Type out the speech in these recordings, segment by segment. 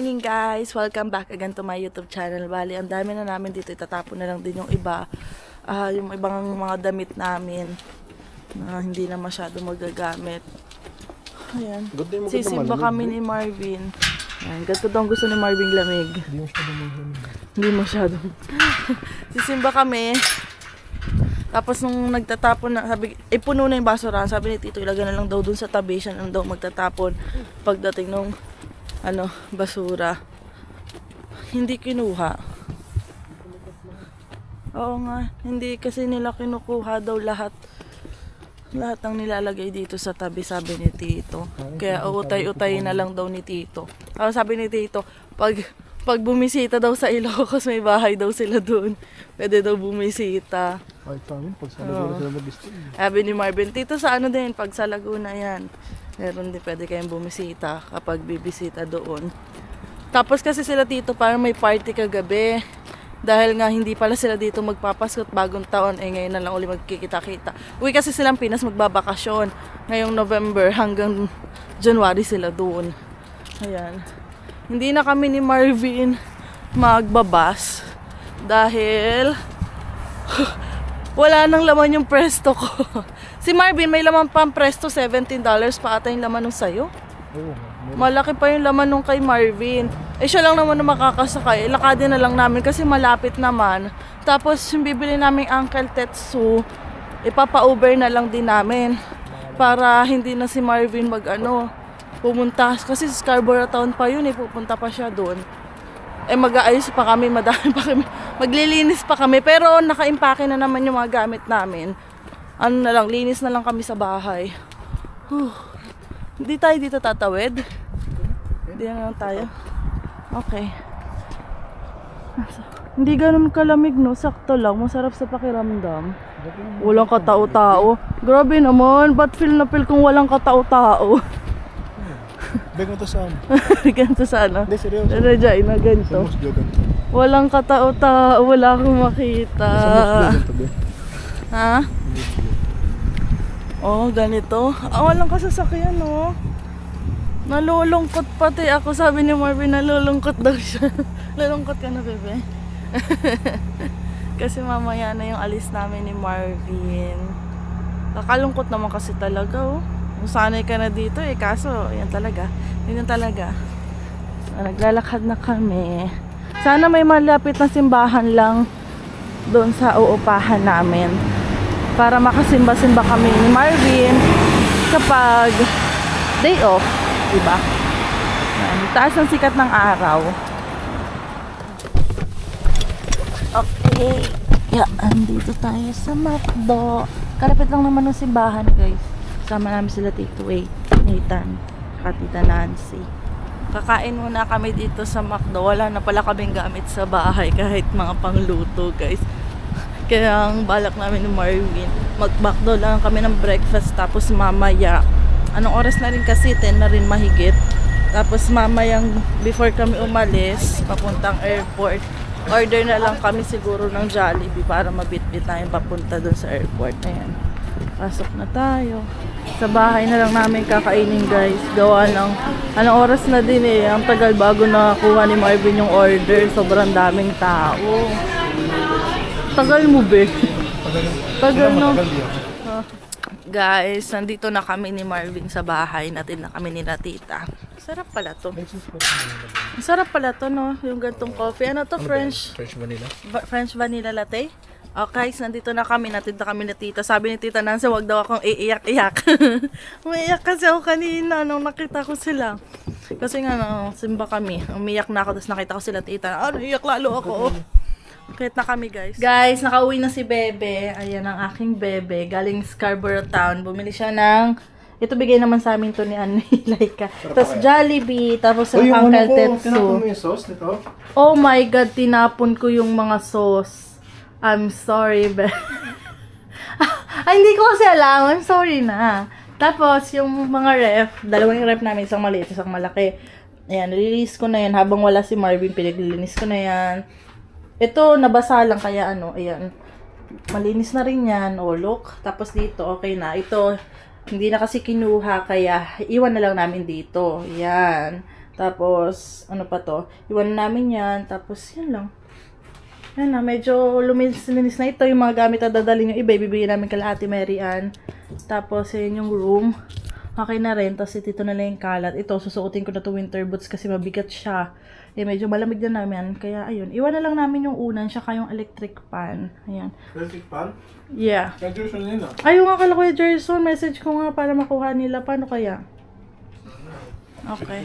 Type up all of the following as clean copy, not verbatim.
morning guys! Welcome back again to my YouTube channel. Bali, ang dami na namin dito. Itatapon na lang din yung iba. Yung ibang mga damit namin na hindi na masyado magagamit. Ayan. Sisimba kami ni Marvin. Ayan. Ganito daw gusto ni Marvin lamig. Hindi masyado. Sisimba kami. Tapos nung nagtatapon na, sabi, puno na yung basurahan. Sabi ni Tito, ilagay na lang daw dun sa tabi. Siya lang daw magtatapon pagdating nung basura. Hindi kinuha. Oo nga, hindi kasi nila kinukuha daw lahat ng nilalagay dito sa tabi, sabi ni Tito. Kaya utay-utay na lang daw ni Tito. Sabi ni Tito, pag bumisita daw sa Ilocos, may bahay daw sila doon. Pwede daw bumisita. Ay, kami, pag sa Laguna sila mag-gusto. Sabi ni Marvin, Tito, sa ano din, pag sa Laguna yan. Meron din, pwede kayong bumisita kapag bibisita doon. Tapos kasi sila Tito, parang may party kagabi. Dahil nga hindi pala sila dito magpapaskot bagong taon, ngayon na lang uli magkikita-kita. Uwi kasi silang Pinas magbabakasyon. Ngayong November hanggang January sila doon. Ayan. Hindi na kami ni Marvin magbabas dahil wala nang laman yung Presto ko. Si Marvin may laman pa ang Presto, $17 pa ata yung laman nung sayo. Malaki pa yung laman nung kay Marvin. Siya lang naman na makakasakay. Lakadin na lang namin kasi malapit naman. Tapos yung bibili namin Uncle Tetsu, ipapa-Uber na lang din namin. Para hindi na si Marvin pumunta. Kasi sa Scarborough Town pa yun, pupunta pa siya doon. Mag-aayos pa kami, madami pa kami. Maglilinis pa kami. Pero naka-impake na naman yung mga gamit namin. Linis na lang kami sa bahay. Hindi tayo dito tatawid. Hindi na lang tayo. Okay. Hindi ganun kalamig, no? Sakto lang. Masarap sa pakiramdam. Walang katao-tao. Grabe naman. Ba't feel na feel kung walang katao-tao? Ganito saan? Ganito saan, no? Hindi, seryoso. Radya, na ganito. Walang katao-tao. Wala akong makita. Ha? Oh, ganito. Walang kasasakyan, no? Nalulungkot pati ako. Sabi ni Marvin, nalulungkot daw siya. Nalulungkot ka na, bebe? Kasi mamaya na yung alis namin ni Marvin. Kakalungkot naman kasi talaga, oh. Sanay ka na dito, kaso, yan talaga. Yan talaga. Naglalakad na kami. Sana may malapit na simbahan lang doon sa uupahan namin. Para makasimba-simba kami ni Marvin kapag day off, diba? Taas ng sikat ng araw. Okay. Andito tayo sa McDo. Kalapit lang naman ng simbahan, guys. Sama namin sila Tito Nathan, Tita Nancy. Kakain muna kami dito sa McDo. Wala na pala kaming gamit sa bahay kahit mga pangluto, guys. Kaya ang balak namin ni Marvin, mag-McDo lang kami ng breakfast. Tapos mamaya, anong oras na rin kasi, 10 na rin mahigit. Tapos mamayang before kami umalis papuntang airport, order na lang kami siguro ng Jollibee para mabitbit tayo papunta dun sa airport. Ayan, pasok na tayo. Sa bahay na lang namin kakainin, guys. Gawa ng anong oras na din, ang tagal bago nakakuha ni Marvin yung order. Sobrang daming tao. Tagal mo, be? Tagal, no? Guys, nandito na kami ni Marvin sa bahay. Natin na kami ni Tita. Sarap pala to. Sarap pala to, no? Yung gantong coffee. Ano to? French vanilla? French vanilla latte? Okay, guys, nandito na kami. Natin na kami ni Tita. Sabi ni Tita Nancy, wag daw akong iiyak-iyak. Umiiyak kasi ako kanina nung nakita ko sila. Kasi nga, simba kami. Umiiyak na ako, tapos nakita ko sila Tita. Iiyak lalo ako. Kahit na kami, guys. Guys, nakauwi na si Bebe. Ayan ang aking Bebe. Galing Scarborough Town. Bumili siya ng... Ito bigay naman sa amin to ni Laika. Tapos Jollibee. Tapos ang Uncle Tetsu. Tinapon mo yung sauce nito? Oh my God, tinapon ko yung mga sauce. I'm sorry, Bebe. Hindi ko kasi alam. I'm sorry na. Tapos yung mga ref. Dalawang ref namin. Isang maliit, isang malaki. Ayan, nilinis ko na yan. Habang wala si Marvin, pinaglilinis ko na yan. Ito, nabasa lang kaya ayan. Malinis na rin yan. Look. Tapos dito, okay na. Ito, hindi na kasi kinuha kaya iwan na lang namin dito. Ayan. Tapos, ano pa to? Iwan namin yan. Tapos, yan lang. Yan na, medyo luminis na ito. Yung mga gamit na dadalhin yung iba, ibibigay namin kala Ate Mary Ann. Tapos, yan yung room. Okay na rin. Tapos, ito na lang yung kalat. Ito, susuotin ko na to winter boots kasi mabigat siya. Eh, medyo malamig na namin. Kaya, ayun. Iwan na lang namin yung unan, saka yung electric fan. Ayan. Electric fan? Yeah. Kaya Jerson yun ah. Ayun nga kala Kuya Jerson. Message ko nga para makuha nila. Paano kaya? Okay.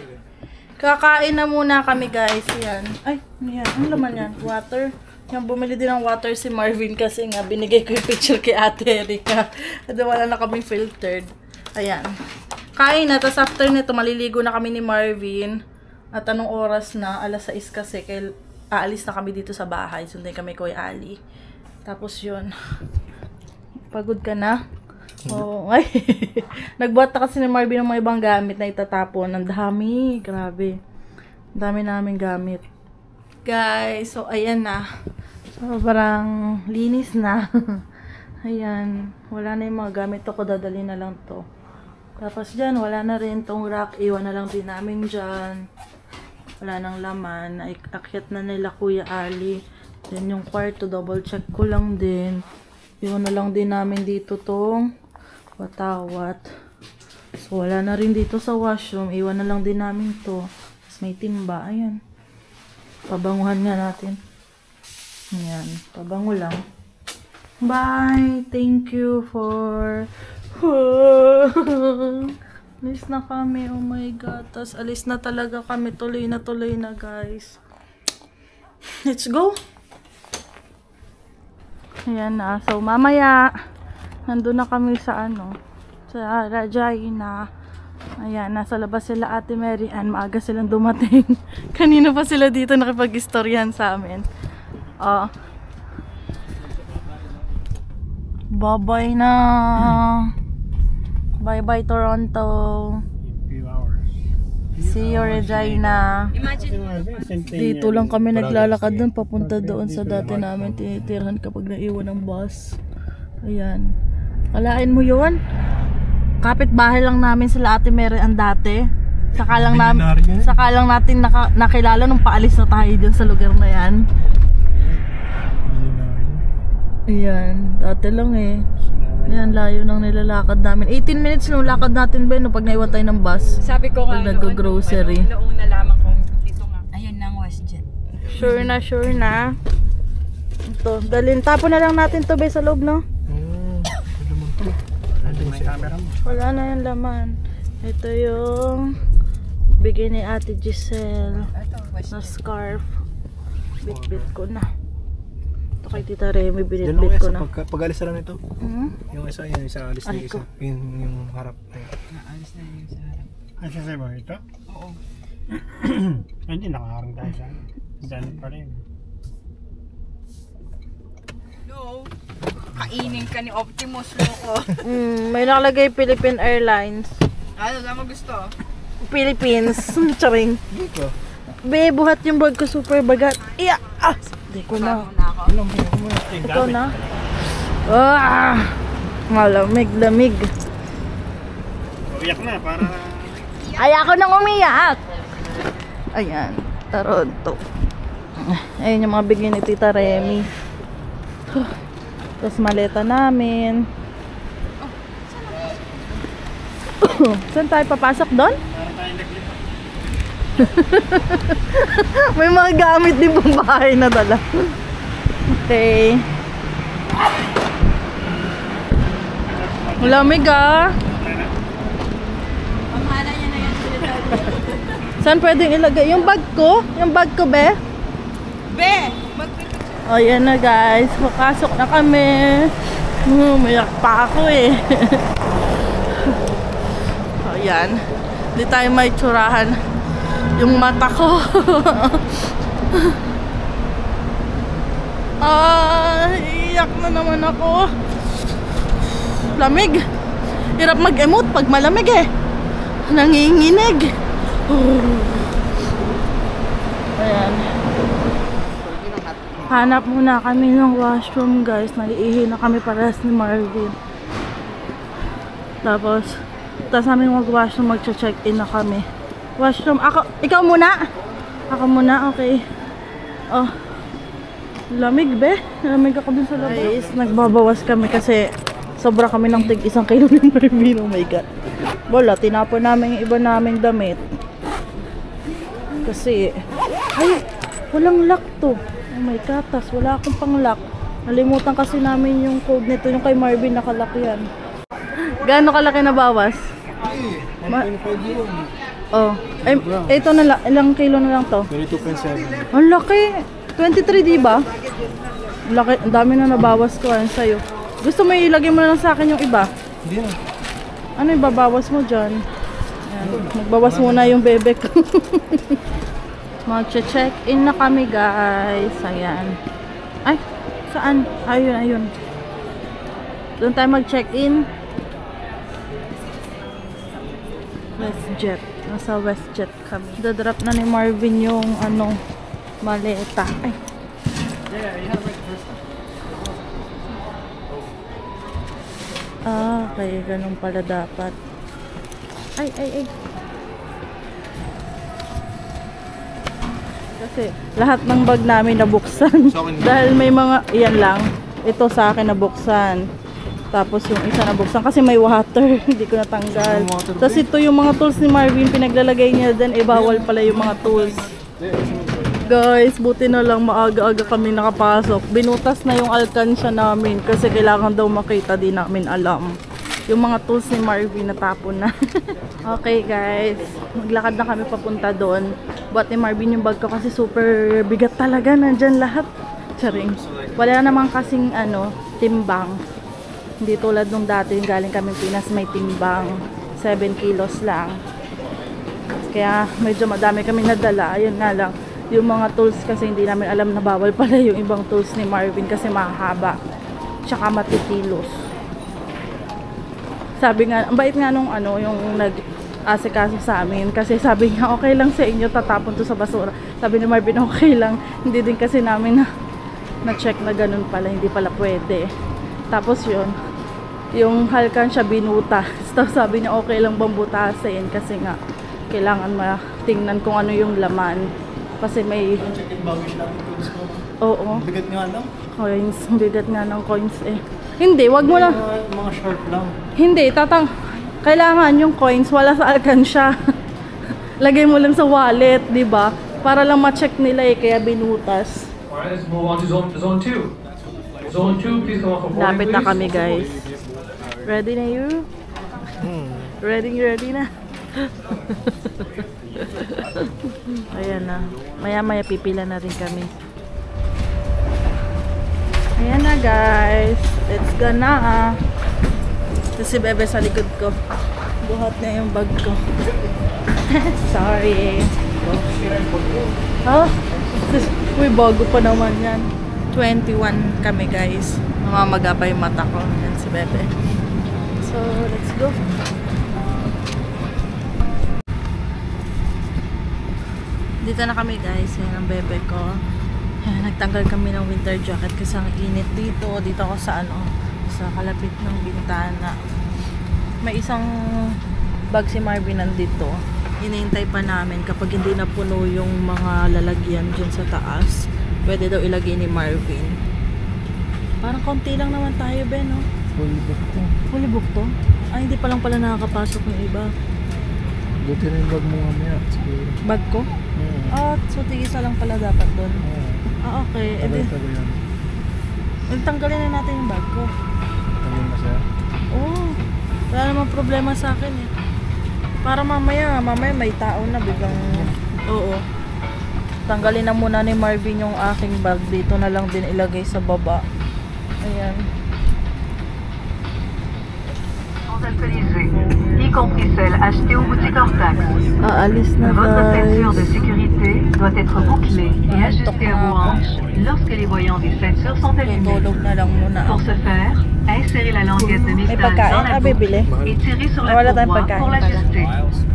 Kakain na muna kami, guys. Yan. Ay, yan. Ano laman yan? Water. Yan, bumili din ng water si Marvin kasi nga binigay ko yung picture kay Ate Erika. At wala na kaming filtered. Ayan. Kain na. Tapos after nito, maliligo na kami ni Marvin. At anong oras na? Alas 6 kasi. Kaya aalis na kami dito sa bahay. Sundan kami Kuya Ali. Tapos yun. Pagod ka na? Oo. Ay. Nagbuhat na kasi ni Marvin ng mga ibang gamit na itatapon. Ang dami. Grabe. Ang dami namin gamit. Guys, so ayan na. Sobrang linis na. Ayan. Wala na yung mga gamit ko. Dadali na lang to. Tapos dyan, wala na rin tong rack. Iwan na lang din namin dyan. Wala nang laman. Akyat na nila Kuya Ali. Then yung kwarto, double check ko lang din. Iwan na lang din namin dito tong watawat. So wala na rin dito sa washroom. Iwan na lang din namin to. Tapos may timba. Ayan. Pabanguhan nga natin. Ayan. Pabango lang. Bye! Thank you for... Alis na kami. Oh my God. Tapos alis na talaga kami. Tuloy na guys. Let's go! Ayan na. So mamaya, nandun na kami sa ano, sa Regina. Ayan, nasa labas sila Ate Mary Ann. Maaga silang dumating. Kanina pa sila dito nakipag-istoryahan sa amin. Bye-bye na. Bye-bye Toronto. Few hours. See you Regina. Imagine, Dito lang kami naglalakad doon papunta doon sa dati namin tinitirhan kapag naiwan ng bus. Ayan. Kalain mo yun? Kapit-bahay lang namin sila Ate Mary ang dati. Saka lang natin nakilala nung paalis na tayo dyan sa lugar na yan. Ayan. Dati lang eh. Ayan, layo nang nilalakad namin. 18 minutes nung lakad natin ba pag naiwan tayo ng bus. sabi ko nga Pag nag-grocery. noong nalaman kong dito nga. Ayun na ang WestJet. Sure na. Ito, tapon na lang natin to ba sa loob, no? May camera mo. Wala na yung laman. Ito yung bigay ni Ate Giselle Ito, na WestJet. scarf. Bit ko na. Ito kay Tita Remy, Diyan lang binit ko isa, na. pag-alis na lang ito. Yung isa alis na Ay, isa. ko. Yung harap. Naalis na yun sa harap. Ay, sasay ba ito? Oo. Hindi, nakaharang tayo sa dyan pa rin. No. Kainin ka ni Optimus, loko. May nakalagay Philippine Airlines. Ano naman gusto? Philippines. Charing. Dito. Be, buhat yung bag ko, super bagat. Iya! Ah! Hindi ko na. Kasama na ako. Alam mo muna. Ito na. Ah! Malamig. Uyak na para... Ay, ako nang umiyak! Ayan, Toronto. Ayun yung mga bigyan ni Tita Remy. Tapos maleta namin. Saan tayo papasok doon? May mga gamit din pang bahay na dala. Okay. Malamig ah. Pamahala niya na yan. Saan pwedeng ilagay? Yung bag ko? Yung bag ko, be? Be! Magpipicture. O, yan na guys. Papasok na kami. Umiyak pa ako eh. O, yan. Hindi tayo may tsurahan. Yung mata ko. Iyak na naman ako. Lamig. Hirap mag-emote pag malamig eh. Nanginginig. Ayan. Hanap muna kami ng washroom guys. Nag-iihi na kami parehas ni Marvin. Tapos namin mag-washroom, mag-check-in na kami. Washroom. Ikaw muna? Ako muna, okay. Oh. Lamig, be. Lamig ako dun sa labas. Guys, nagbabawas kami kasi sobra kami ng tig 1 kilo ni Marvin. Oh my God. Wala, tinapon namin yung iba naming damit. Kasi, ay, walang lock to. Oh my katas, wala akong pang lock. Nalimutan kasi namin yung code nito. Yung kay Marvin, nakalock yan. Gaano kalaki na bawas? 1.5 yun. Oh, ay, ito na lang. Ilang kilo na lang to? 22.7. Ang laki. 23, diba? Laki, ang dami na nabawas ko. Ayan sa'yo. Gusto mo ilagay mo na lang sa akin yung iba? Hindi na. Ano yung babawas mo dyan? Ayan, magbawas muna yung bebe ko. Mag-check-in na kami, guys. Ayan. Ay, saan? Ayun, ayun. Doon tayo mag-check-in. WestJet. Nasa WestJet kami. Dadrop na ni Marvin yung ano, maleta. Ay. Yeah, you had to write the first time. Ah, kaya ganun pala dapat. Ay, ay, ay. Kasi lahat ng bag namin nabuksan. Dahil may mga, yan lang. Ito sa akin nabuksan. Tapos yung isa nabuksan kasi may water. Hindi ko natanggal. Tapos ito yung mga tools ni Marvin. Pinaglalagay niya din. Bawal pala yung mga tools. Guys, buti na lang maaga-aga kami nakapasok. Binutas na yung alkansya namin kasi kailangan daw makita, di namin alam. Yung mga tools ni Marvin natapon na. Okay guys, maglakad na kami papunta doon. Buat ni Marvin yung bag ko kasi super bigat talaga. Nandyan lahat. Charing. Wala naman kasing ano, timbang. Hindi tulad nung dati yung galing kami Pinas may timbang. 7 kilos lang. Kaya medyo madami kami nadala. Ayun nga lang. Yung mga tools kasi hindi namin alam na bawal pala yung ibang tools ni Marvin kasi mahaba. Tsaka matitilos. Sabi nga, ang bait nga nung ano, yung nag-asikaso sa amin. Kasi sabi niya, okay lang sa inyo, tatapon to sa basura. Sabi ni Marvin, okay lang. Hindi din kasi namin na-check na ganun pala. Hindi pala pwede. Tapos yun, yung halkan siya binuta. Tapos sabi niya, okay lang bang butasin? Kasi nga, kailangan matingnan kung ano yung laman. Kasi may... Oo. Bigat nga lang. Coins. Bigat nga ng coins eh. Hindi, wag mo na. Mga sharp lang. Hindi, kailangan yung coins wala sa alkansya. Lagay mo lang sa wallet, di ba? Para lang ma-check nila eh, kaya binutas. Alright, let's move on to zone 2. Zone 2, please come off for boarding, Lapit na please. kami, guys. Ready na you? Ready na. Ayan na. Maya-maya pipila na rin kami. Ayan na, guys. Let's go na. Ito si Bebe sa likod ko. Buhat na yung bag ko. Sorry. Ha? Uy, bago pa naman yan. 21 kami, guys. Namamaga pa yung mata ko. Yan si Bebe. So, let's go. Dito na kami, guys. Yan ang Bebe ko. Nagtanggal kami ng winter jacket kasi ang init dito. Dito ako sa sa kalapit ng bintana. May isang bag si Marvin nandito. Hinihintay pa namin kapag hindi na puno yung mga lalagyan dyan sa taas. Pwede daw ilagay ni Marvin. Parang konti lang naman tayo, Ben, no? Fully booked to. Fully booked to? Ay, hindi pa lang pala nakakapasok ng iba. Buti na yung bag mo mamaya. Siguro. Bag ko? Ah, so tigisa lang pala dapat doon. Ah, okay. Tagal yan. Tanggalin na natin yung bag ko. Tagal na siya. Oo. Wala namang problema sa akin eh. Para mamaya may tao na biglang... Oo. Tanggalin na muna ni Marvin yung aking bag. Dito na lang din ilagay sa baba. Ayan. Alcoolisées, y compris celles achetées aux boutiques hors taxe. Aalis na, Votre ceinture de guys. sécurité doit être bouclée et ajustée à vos hanches lorsque les voyants des ceintures sont allumés. Tutulog na lang muna Pour ako. ce faire, insérez la languette de May métal pagkain? dans la Ah, boucle bibili. et tirez sur le Wala tayong pourboire pagkain pour pala. l'ajuster.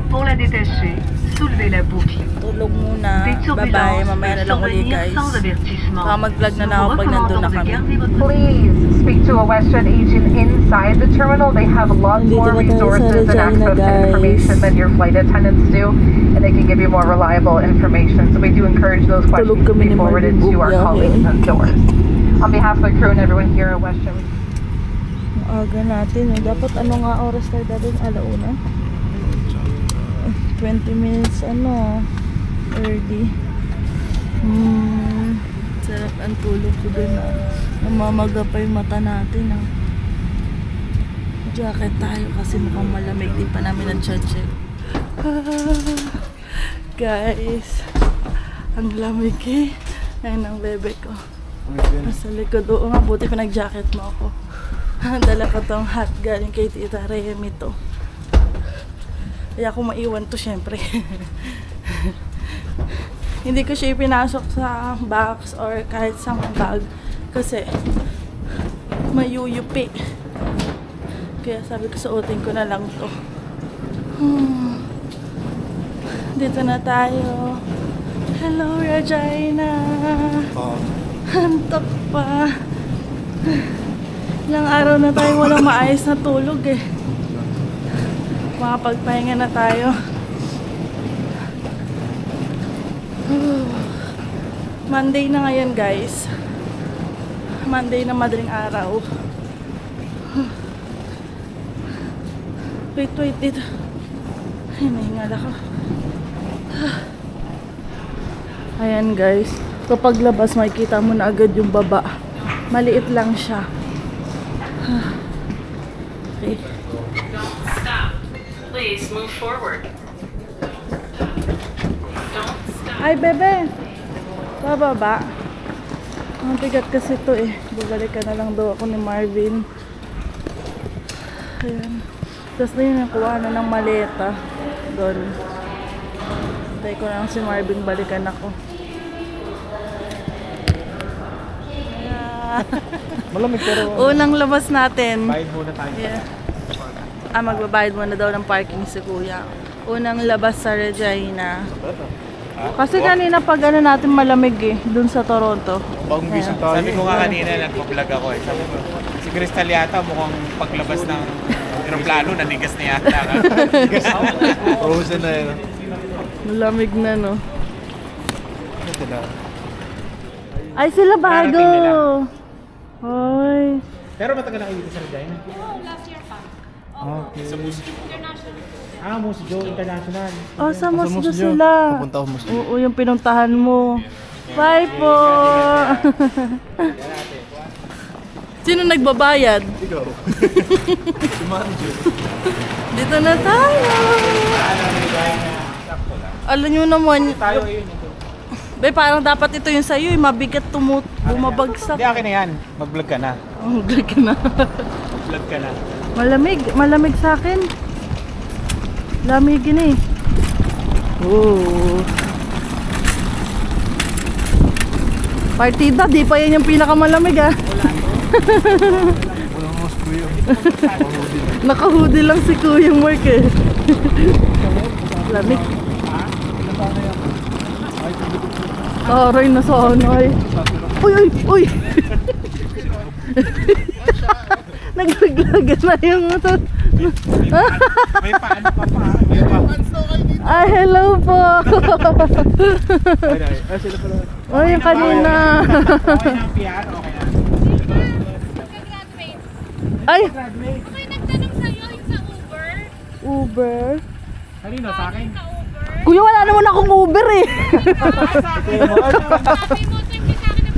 Pour la détacher, soulevez la boucle. Tulog muna. Des Bye-bye. turbulences Mamaya na peuvent lang uli, survenir guys. sans avertissement. Baka mag-vlog na Nous ako vous pag nandun na recommandons de kami. garder votre Please speak to a WestJet agent inside the terminal. They have a lot Nandito more na tayo sa resources and Regina, access to guys. information than your flight attendants do, and they can give you more reliable information. So we do encourage those questions Tulog to kami be ni forwarded Marvin to our Bubiyahe. colleagues and stores. On behalf of the crew and everyone here at WestJet, Aga natin. Dapat ano nga oras tayo dati? Alauna? 20 minutes early. Sarap ang tulog ko dun namamaga pa yung mata natin jacket tayo kasi mukhang malamig, di pa namin nag-check. Guys, ang lamig ayun ang bebe ko nasa likod. Oo nga, buti pa nag-jacket mo ako. Dala ko tong hat galing kay Tita Remy to. Kaya ako maiwan to syempre. Hindi ko siya ipinasok sa box or kahit sa bag kasi mayuyupi. Kaya sabi ko suotin ko na lang to. Dito na tayo. Hello Regina. Antok pa. Ilang araw na tayo walang maayos na tulog makapagpahinga na tayo. Monday na ngayon guys. Monday na madaling araw. Wait dito. Ay, nahingal ako. Ayan guys, kapag labas makikita mo na agad yung baba. Maliit lang siya. Okay. Please move forward. Don't stop. Ay, bebe! Bababa. Ang bigat kasi ito Babalik ka na lang daw ako ni Marvin. Ayan. Tapos na yun, nakuha na ng maleta. Doon. Tayo ko na lang si Marvin, balikan ako. Malamig pero Unang labas natin. bayad muna tayo. Yeah. Magbabayad muna daw ng parking si Kuya. Unang labas sa Regina. Kasi kanina pag natin malamig dun sa Toronto. Bagong gising tayo. Sabi ko nga kanina, nagpa-vlog ako Sabi ko, si Crystal yata mukhang paglabas ng aeroplano, nanigas na yata. Frozen na yun. Malamig na, no? Ito na. Ay, sila bago! Parating nila. Hoy! Pero matagal na kayo dito sa Regina? Okay. Sa Musjo International. Oh, sa Mosjo Mosjo. sila. Papunta ako Mosjo. Oo, yung pinuntahan mo. Bye po! Sino nagbabayad? Ikaw. Si Manjo. Dito na tayo! Alam nyo naman, Tayo yun. be, parang dapat ito yung sa'yo, mabigat bumabagsak. Hindi, akin na yan. Mag-vlog ka na. Oh, vlog ka na. Vlog ka na. Malamig sa akin. Lamigin Oh. Partida, di pa yan yung pinakamalamig Walang mas kuya. Naka-hoodie lang si Kuya Mark Lamig. Aray na sana Uy! Naglaglagan na yung May paano pa pa. Ay, hello po! Ay, sila pala. Ay, yung kanina. Okay na ang PR, okay na. Ay! Okay, nagtanong sa'yo yung sa Uber. Kanino, sa akin? Sa Uber. Kuya, wala naman akong Uber Sabi mo, thank you sa akin ng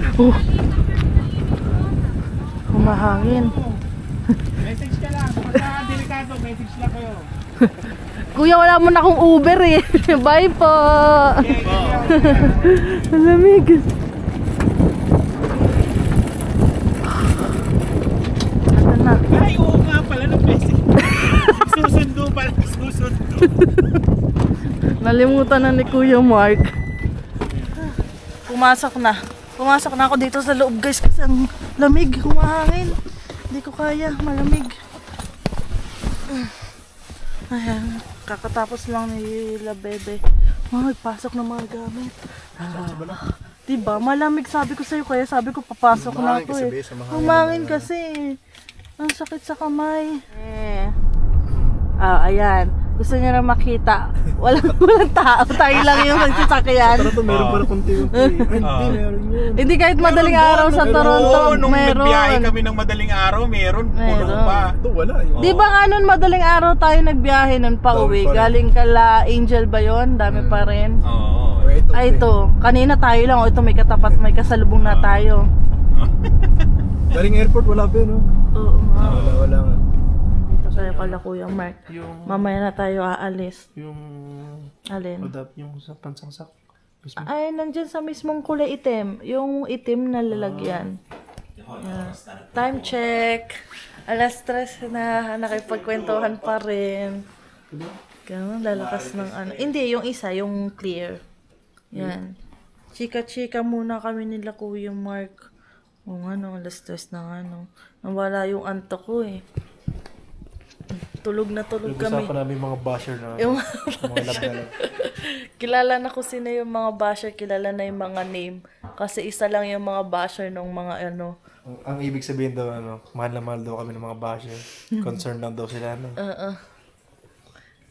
Humahangin. Message ka lang. Pagka delikado, message lang kayo. Kuya, wala mo na akong Uber Bye po! Malamig. Ano na? Ay, oo nga pala ng message. Susundo pala, susundo. Nalimutan na ni Kuya Mark. Pumasok na ako dito sa loob guys kasi ang lamig, humahangin. Hindi ko kaya, malamig. Ayan. Kakatapos lang nila bebe. Pasok ng mga gamit. Diba? Malamig sabi ko sa'yo kaya sabi ko papasok na ako eh. Humangin kasi. Ang sakit sa kamay. Ayan. Gusto niya na makita. Walang tao. Tayo lang yung nagsasakyan. Toronto, meron pala kunti-unti. Hindi, meron yun. Hindi kahit madaling araw sa Toronto, nung nagbiyahe meron. kami ng madaling araw, puno pa. Ito, wala yun. Di ba nga nun madaling araw tayo nagbiyahe nun pa uwi? Dami pa rin. Galing kala Angel ba yun? Dami pa rin. Oo. Ay ito, kanina tayo lang. Ito may katapat, may kasalubong na tayo. Galing airport, wala pa yun. Oo nga. Wala nga. Dito tayo kala Kuya Mark. Mamaya na tayo aalis. Yung Alin? adapt yung sa pansangsak. Ay, nandyan sa mismong kulay itim. Yung itim na lalagyan. Yeah. Time check. Alas 3 na. Nakipagkwentuhan pa rin. Ganun, lalakas ng ano. Hindi, yung isa, yung clear. Yan. Chika-chika muna kami nila Kuya Mark. O ano, alas 3 na ano. Nawala yung antok ko eh. Tulog na tulog kami. Nag-usapan namin mga basher na. Yung mga lab. kilala na ko sino yung mga basher, kilala na yung mga name. Kasi isa lang yung mga basher ng mga ano. Ang ibig sabihin daw, mahal na mahal daw kami ng mga basher. Concerned lang daw sila,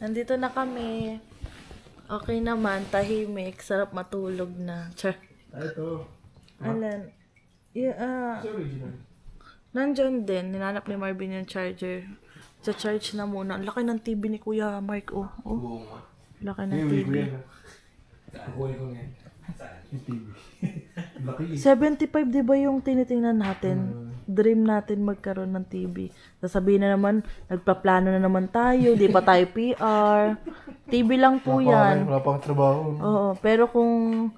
Nandito na kami. Okay naman, tahimik, sarap matulog na. Char. Ito. Alan. Yeah, nandyan din, ninanap ni Marvin yung charger. Sa charge na muna. Ang laki ng TV ni Kuya Mark, oh. Laki ng TV. Kukunin ko ngayon. Yung TV. Laki. 75 di ba yung tinitingnan natin? Dream natin magkaroon ng TV. Sasabihin na naman, nagpaplano na naman tayo, di pa tayo PR. TV lang po yan. Wala pang trabaho. Oo, pero kung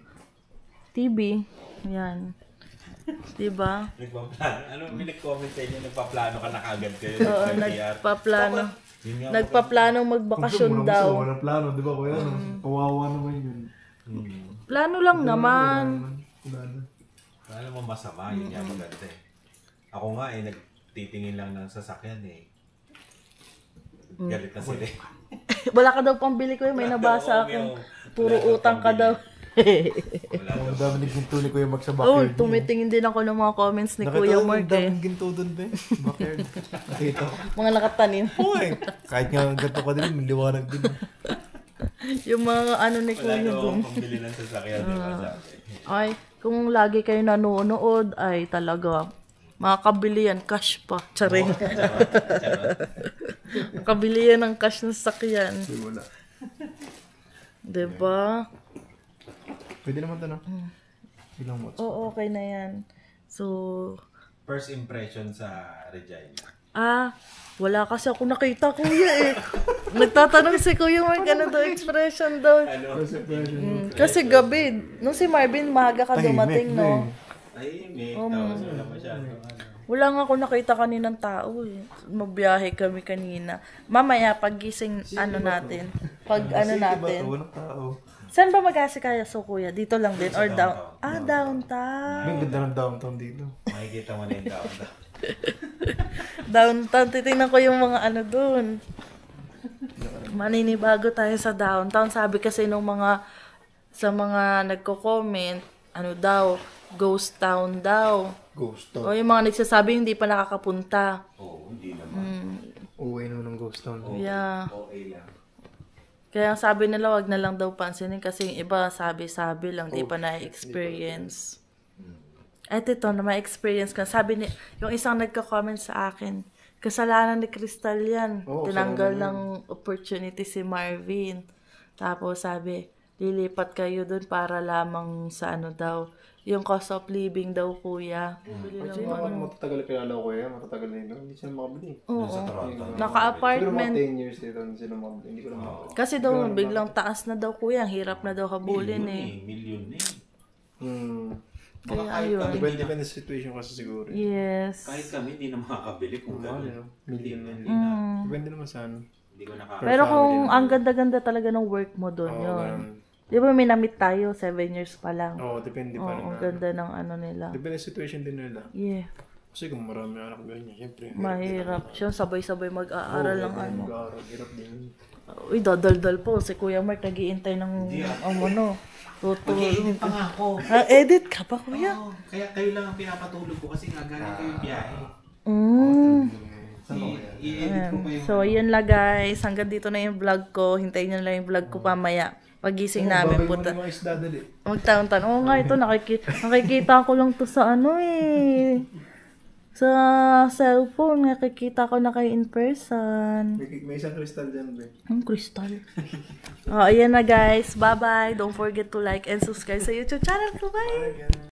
TV, yan. Diba? May nag-comment sa inyo, nagpaplano ka na kagad kayo. Oo, nagpaplano. Nagpaplanong magbakasyon daw. Walang plano, di ba kuya? Kawawa naman yun. Plano lang naman. Alam mo masama, yun nga maganda eh. Ako nga nagtitingin lang ng sasakyan eh. Galit na sila eh. Wala ka daw pambili ko may nabasa akong puro utang ka daw. Ang dami ng ginto ni Kuya Mark sa Oh, backyard. tumitingin din ako ng mga comments ni Kuya Mark Ang daming ginto doon ba? Backyard. Nakita ko. Mga nakatanim. Kahit nga ganito ka din, may liwanag din. Yung mga ano ni Kuya dun. Pambili ng sasakyan, di ba sabi? Ay, kung lagi kayo nanonood, ay talaga, makakabili yan, cash pa. Charing. Makabili yan ng cash ng sakyan. Wala. Diba? Pwede naman ito, no? Ilang watts? Oo, okay na yan. So, First impression sa Regina. wala kasi ako nakita, Kuya eh. Nagtatanong si Kuya Mark, ano daw expression daw. Kasi gabi, nung si Marvin, maaga ka dumating, no? Tahimik. Tapos wala masyado. Wala nga ako nakita kaninang tao eh. Mabiyahe kami kanina. Mamaya, paggising, natin. Natin. Walang tao. Saan ba mag-asikaya so, Kuya? Dito lang din? Or down? Downtown. Ang ganda ng downtown dito. Makikita mo na yung downtown. Downtown. Titingnan ko yung mga doon. Maninibago tayo sa downtown. Sabi kasi nung sa mga nagko-comment, daw, ghost town daw. Ghost O town. yung mga nagsasabi hindi pa nakakapunta. Oo, hindi naman. Uwi naman ng ghost town. Yeah. Okay lang. Kaya sabi nila wag na lang daw pansinin kasi yung iba sabi-sabi lang, di pa na-experience. At ito na ma-experience ka. Sabi yung isang nagka-comment sa akin, kasalanan ni Crystal yan. Tinanggal ng opportunity si Marvin. Tapos sabi, lilipat kayo dun para lamang sa daw. Yung cost of living daw, Kuya. Kasi naman matatagal kilala ko kuya, matatagal na yun. Hindi sila makabili. Oo. Siguro mga Naka-apartment. 10 years dito, hindi sila makabili. Hindi ko lang makabili. Kasi daw, biglang taas na daw, Kuya. Ang hirap na daw habulin eh. Million eh. Kaya ayun. Depende sa situation kasi siguro. Yes. Kahit kami, hindi na makakabili kung gano'n. Million. Depende naman sa Hindi ko nakakabili. Pero kung ang ganda-ganda talaga ng work mo doon, yun. Di ba may na-meet tayo, 7 years pa lang. Oo, depende pa Oo, ang naman. ganda ng nila. Depende sa situation din nila. Yeah. Kasi kung marami anak ganyan, siyempre. Mahirap siya, sabay-sabay mag-aaral lang ano. Mag-aaral, hirap din. Uy, daldal po. Si Kuya Mark nag-iintay ng ano. Mag-i-edit pa nga ako. Edit ka pa, Kuya? Oo, kaya kayo lang ang pinapatulog ko kasi nga galing kayo biyahe. I-edit ko pa yung... So, yun lang guys. Hanggang dito na yung vlog ko. Hintayin nyo lang yung vlog ko pamaya. Pagising namin po. Babay mo na mga isda dali. Magtaon-taon. Oo nga, ito nakikita ko lang to sa ano eh. Sa cellphone. Nakikita ko na kayo in person. May isang crystal dyan, be. Ang crystal. Ayan na guys. Bye-bye. Don't forget to like and subscribe sa YouTube channel ko. Bye!